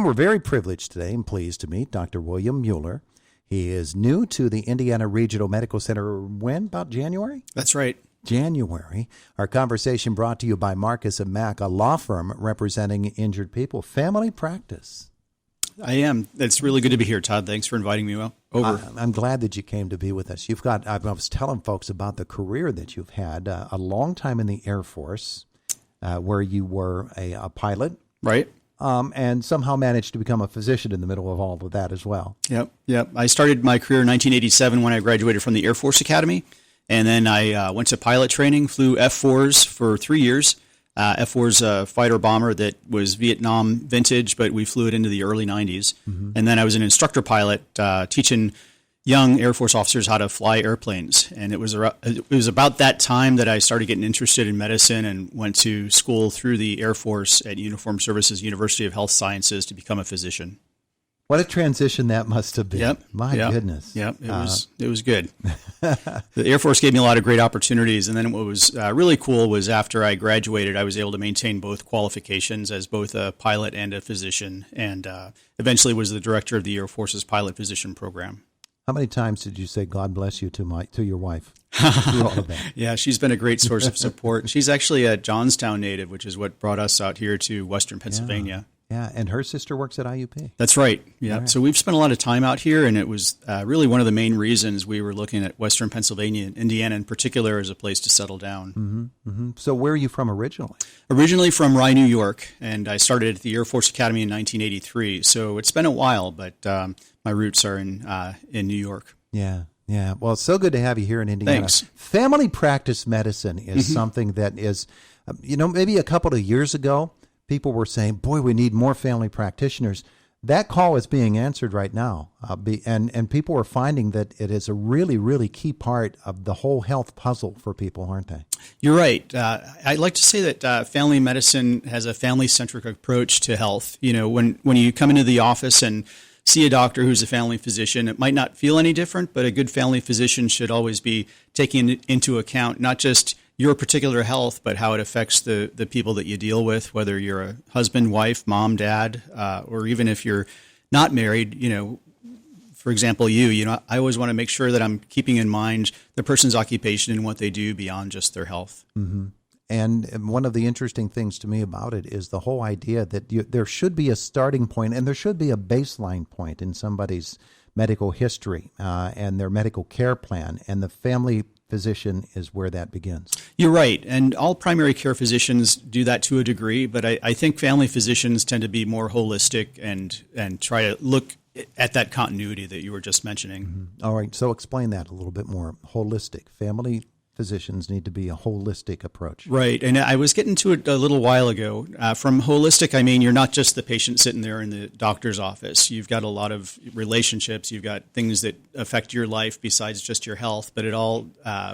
we're very privileged today and pleased to meet Dr. William Mueller. He is new to the Indiana Regional Medical Center. When? About January? That's right. January. Our conversation brought to you by Marcus & Mack, a law firm representing injured people. Family practice. I am. It's really good to be here, Todd. Thanks for inviting me over. I'm glad that you came to be with us. I was telling folks about the career that you've had, a long time in the Air Force, where you were a pilot. Right. And somehow managed to become a physician in the middle of all of that as well. Yep. I started my career in 1987 when I graduated from the Air Force Academy. And then I went to pilot training, flew F-4s for 3 years. F-4's a fighter bomber that was Vietnam vintage, but we flew it into the early 90s. Mm-hmm. And then I was an instructor pilot teaching young Air Force officers how to fly airplanes. And it was about that time that I started getting interested in medicine and went to school through the Air Force at Uniformed Services University of Health Sciences to become a physician. What a transition that must have been. Yep. My goodness. Yep. It was good. The Air Force gave me a lot of great opportunities. And then what was really cool was after I graduated, I was able to maintain both qualifications as both a pilot and a physician, and eventually was the director of the Air Force's pilot physician program. How many times did you say "God bless you" to your wife? Through all of that? Yeah, she's been a great source of support. She's actually a Johnstown native, which is what brought us out here to Western Pennsylvania. Yeah, and her sister works at IUP. That's right. Yeah, right. So we've spent a lot of time out here, and it was really one of the main reasons we were looking at Western Pennsylvania and Indiana in particular as a place to settle down. Mm-hmm, mm-hmm. So where are you from originally? Originally from Rye, New York, and I started at the Air Force Academy in 1983. So it's been a while, but my roots are in New York. Yeah. Yeah. Well, it's so good to have you here in Indiana. Thanks. Family practice medicine is something that is, maybe a couple of years ago, people were saying, boy, we need more family practitioners. That call is being answered right now. And people are finding that it is a really, really key part of the whole health puzzle for people, aren't they? You're right. I'd like to say that family medicine has a family-centric approach to health. When you come into the office and see a doctor who's a family physician, it might not feel any different, but a good family physician should always be taking into account not just your particular health, but how it affects the people that you deal with, whether you're a husband, wife, mom, dad, or even if you're not married, for example, I always want to make sure that I'm keeping in mind the person's occupation and what they do beyond just their health. Mm-hmm. And one of the interesting things to me about it is the whole idea that there should be a starting point and there should be a baseline point in somebody's medical history and their medical care plan, and the family physician is where that begins. You're right, and all primary care physicians do that to a degree, but I think family physicians tend to be more holistic and try to look at that continuity that you were just mentioning. Mm-hmm. All right, so explain that a little bit more. Holistic. Family physicians need to be a holistic approach. Right, and I was getting to it a little while ago. From holistic, I mean you're not just the patient sitting there in the doctor's office. You've got a lot of relationships. You've got things that affect your life besides just your health, but it all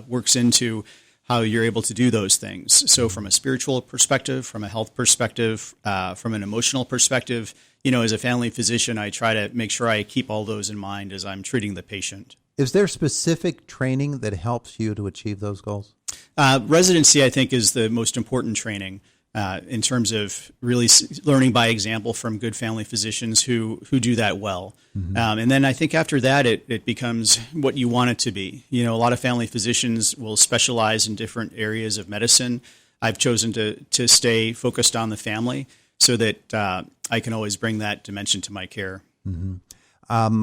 works into how you're able to do those things. So from a spiritual perspective, from a health perspective, from an emotional perspective, as a family physician, I try to make sure I keep all those in mind as I'm treating the patient. Is there specific training that helps you to achieve those goals? Residency, I think, is the most important training in terms of really learning by example from good family physicians who do that well. Mm-hmm. And then I think after that, it becomes what you want it to be. A lot of family physicians will specialize in different areas of medicine. I've chosen to stay focused on the family so that I can always bring that dimension to my care. Mm-hmm.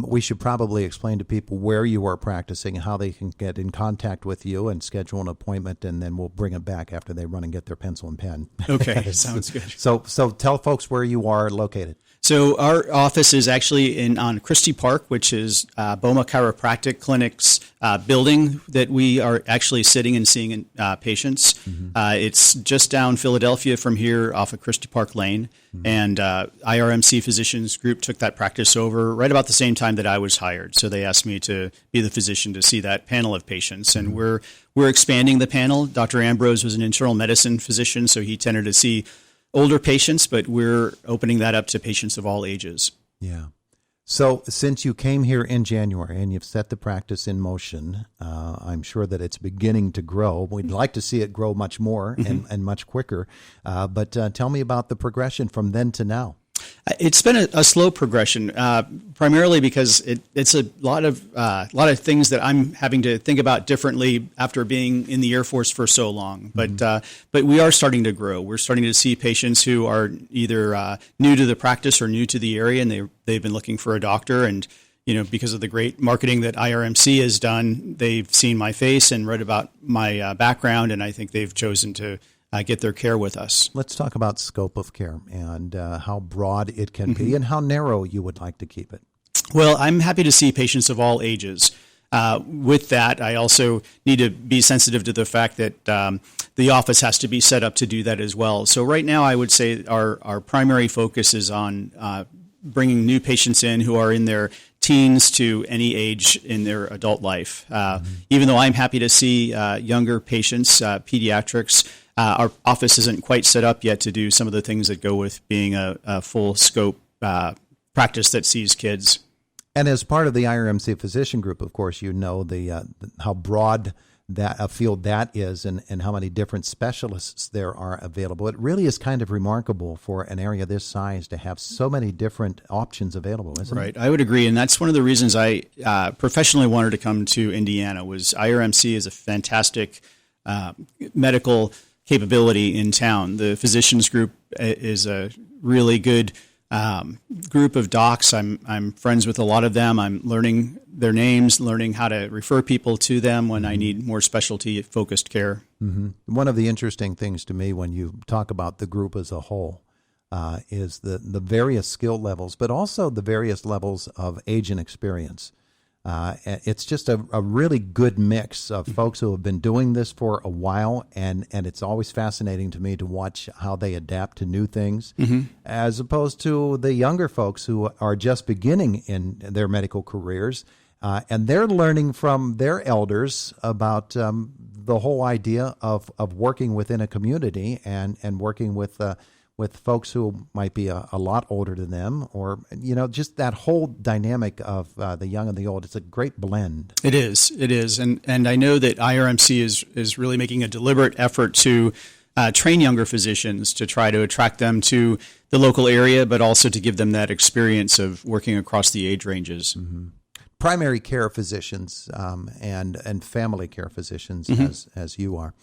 We should probably explain to people where you are practicing, how they can get in contact with you and schedule an appointment, and then we'll bring it back after they run and get their pencil and pen. Okay, sounds good. So tell folks where you are located. So our office is actually on Christie Park, which is Boma Chiropractic Clinic's building that we are actually sitting and seeing patients. Mm-hmm. It's just down Philadelphia from here off of Christie Park Lane. Mm-hmm. And IRMC Physician Group took that practice over right about the same time that I was hired. So they asked me to be the physician to see that panel of patients. And we're expanding the panel. Dr. Ambrose was an internal medicine physician, so he tended to see older patients, but we're opening that up to patients of all ages. Yeah. So since you came here in January and you've set the practice in motion, I'm sure that it's beginning to grow. We'd like to see it grow much more and much quicker. But tell me about the progression from then to now. It's been a slow progression, primarily because it's a lot of things that I'm having to think about differently after being in the Air Force for so long. But we are starting to grow. We're starting to see patients who are either new to the practice or new to the area, and they've been looking for a doctor. And because of the great marketing that IRMC has done, they've seen my face and read about my background, and I think they've chosen to get their care with us. Let's talk about scope of care and how broad it can be and how narrow you would like to keep it. Well, I'm happy to see patients of all ages. With that, I also need to be sensitive to the fact that the office has to be set up to do that as well. So right now, I would say our primary focus is on bringing new patients in who are in their teens to any age in their adult life. Even though I'm happy to see younger patients, pediatrics, our office isn't quite set up yet to do some of the things that go with being a full scope practice that sees kids. And as part of the IRMC Physician Group, of course, the how broad that a field that is and how many different specialists there are available. It really is kind of remarkable for an area this size to have so many different options available, isn't it? Right, I would agree. And that's one of the reasons I professionally wanted to come to Indiana was IRMC is a fantastic medical capability in town. The Physicians Group is a really good group of docs. I'm friends with a lot of them. I'm learning their names, learning how to refer people to them when I need more specialty-focused care. Mm-hmm. One of the interesting things to me when you talk about the group as a whole is the various skill levels, but also the various levels of age and experience. It's just a really good mix of folks who have been doing this for a while, and it's always fascinating to me to watch how they adapt to new things, as opposed to the younger folks who are just beginning in their medical careers, and they're learning from their elders about the whole idea of working within a community and working with folks who might be a lot older than them, or just that whole dynamic of the young and the old. It's a great blend. It is, and I know that IRMC is really making a deliberate effort to train younger physicians to try to attract them to the local area, but also to give them that experience of working across the age ranges. Mm-hmm. Primary care physicians and family care physicians, as you are,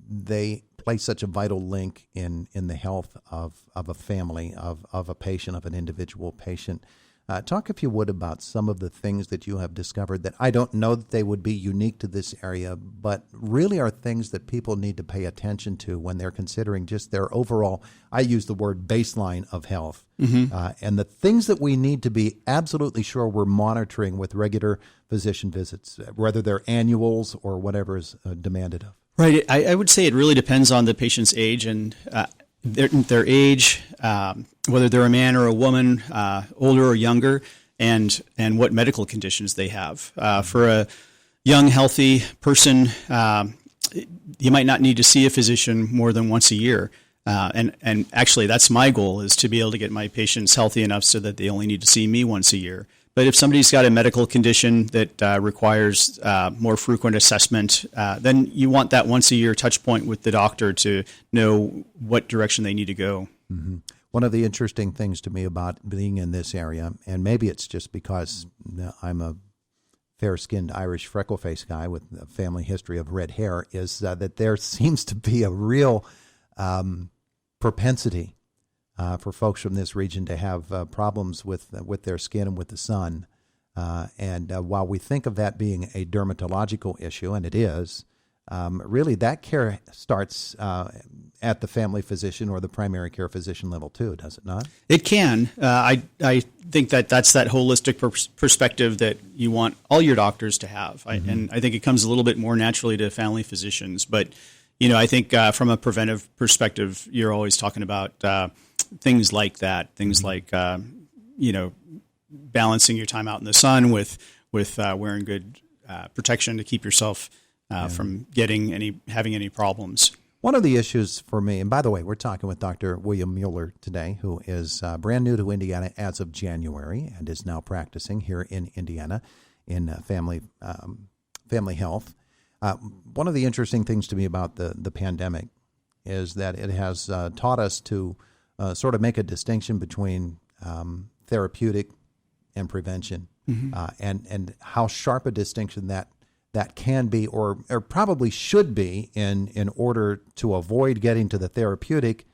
they play such a vital link in the health of a family, of a patient, of an individual patient. Talk, if you would, about some of the things that you have discovered that I don't know that they would be unique to this area, but really are things that people need to pay attention to when they're considering just their overall, I use the word baseline of health, and the things that we need to be absolutely sure we're monitoring with regular physician visits, whether they're annuals or whatever is demanded of. Right. I would say it really depends on the patient's age and their age, whether they're a man or a woman, older or younger, and what medical conditions they have. For a young, healthy person, you might not need to see a physician more than once a year. And actually, that's my goal, is to be able to get my patients healthy enough so that they only need to see me once a year. But if somebody's got a medical condition that requires more frequent assessment, then you want that once-a-year touch point with the doctor to know what direction they need to go. Mm-hmm. One of the interesting things to me about being in this area, and maybe it's just because I'm a fair-skinned Irish freckle-faced guy with a family history of red hair, is that there seems to be a real propensity for folks from this region to have problems with their skin and with the sun. And while we think of that being a dermatological issue, and it is, really that care starts at the family physician or the primary care physician level too, does it not? It can. I think that's that holistic perspective that you want all your doctors to have. And I think it comes a little bit more naturally to family physicians. But, I think from a preventive perspective, you're always talking about things like that, things like, balancing your time out in the sun with wearing good protection to keep yourself from having any problems. One of the issues for me, and by the way, we're talking with Dr. William Mueller today, who is brand new to Indiana as of January and is now practicing here in Indiana in family health. One of the interesting things to me about the pandemic is that it has taught us to sort of make a distinction between therapeutic and prevention, and how sharp a distinction that can be, or probably should be, in order to avoid getting to the therapeutic.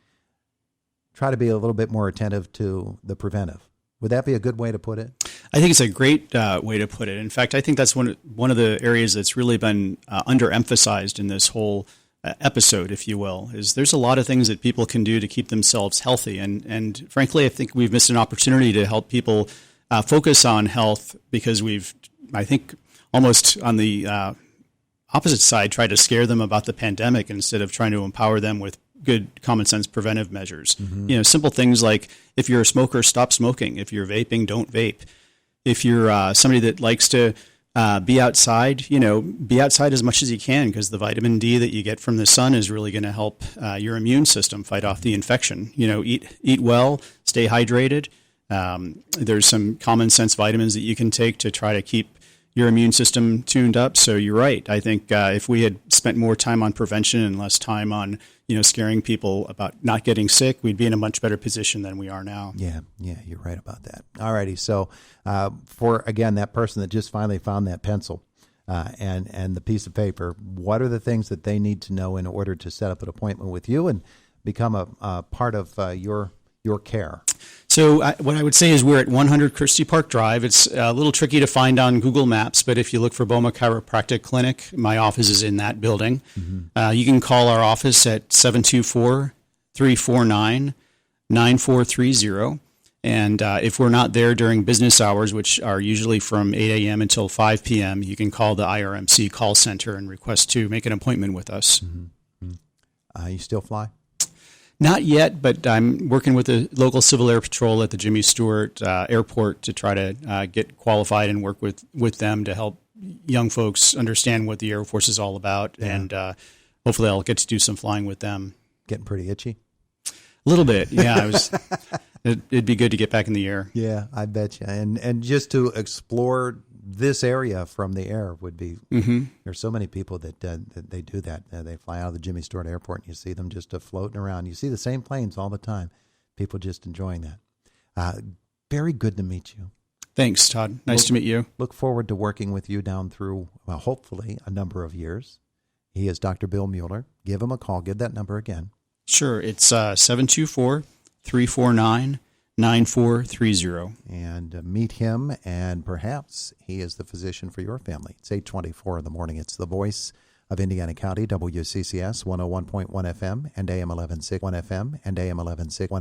Try to be a little bit more attentive to the preventive. Would that be a good way to put it? I think it's a great way to put it. In fact, I think that's one of the areas that's really been underemphasized in this whole episode, if you will, is there's a lot of things that people can do to keep themselves healthy. And frankly, I think we've missed an opportunity to help people focus on health because I think, almost on the opposite side, tried to scare them about the pandemic instead of trying to empower them with good common sense preventive measures. Simple things like, if you're a smoker, stop smoking. If you're vaping, don't vape. If you're somebody that likes to be outside, be outside as much as you can, because the vitamin D that you get from the sun is really going to help your immune system fight off the infection. Eat well, stay hydrated. There's some common sense vitamins that you can take to try to keep your immune system tuned up. So you're right. I think if we had spent more time on prevention and less time on scaring people about not getting sick, we'd be in a much better position than we are now. Yeah, you're right about that. All righty. So for, again, that person that just finally found that pencil and the piece of paper, what are the things that they need to know in order to set up an appointment with you and become a part of your care? So what I would say is we're at 100 Christie Park Drive. It's a little tricky to find on Google Maps, but if you look for Boma Chiropractic Clinic, my office is in that building. You can call our office at 724-349-9430. And if we're not there during business hours, which are usually from 8 a.m. until 5 p.m., you can call the IRMC call center and request to make an appointment with us. You still fly? Not yet, but I'm working with the local Civil Air Patrol at the Jimmy Stewart Airport to try to get qualified and work with them to help young folks understand what the Air Force is all about. Yeah. And hopefully I'll get to do some flying with them. Getting pretty itchy? A little bit, yeah. It'd be good to get back in the air. Yeah, I bet you. And just to explore this area from the air would be, there's so many people that they do that. They fly out of the Jimmy Stewart Airport and you see them just floating around. You see the same planes all the time. People just enjoying that. Very good to meet you. Thanks, Todd. Nice to meet you. Look forward to working with you down through, well, hopefully a number of years. He is Dr. Bill Mueller. Give him a call. Give that number again. Sure. It's 724-349-9430. And meet him, and perhaps he is the physician for your family. It's 8:24 in the morning. It's the voice of Indiana County, WCCS 101.1 FM and AM 1160 FM and AM 1160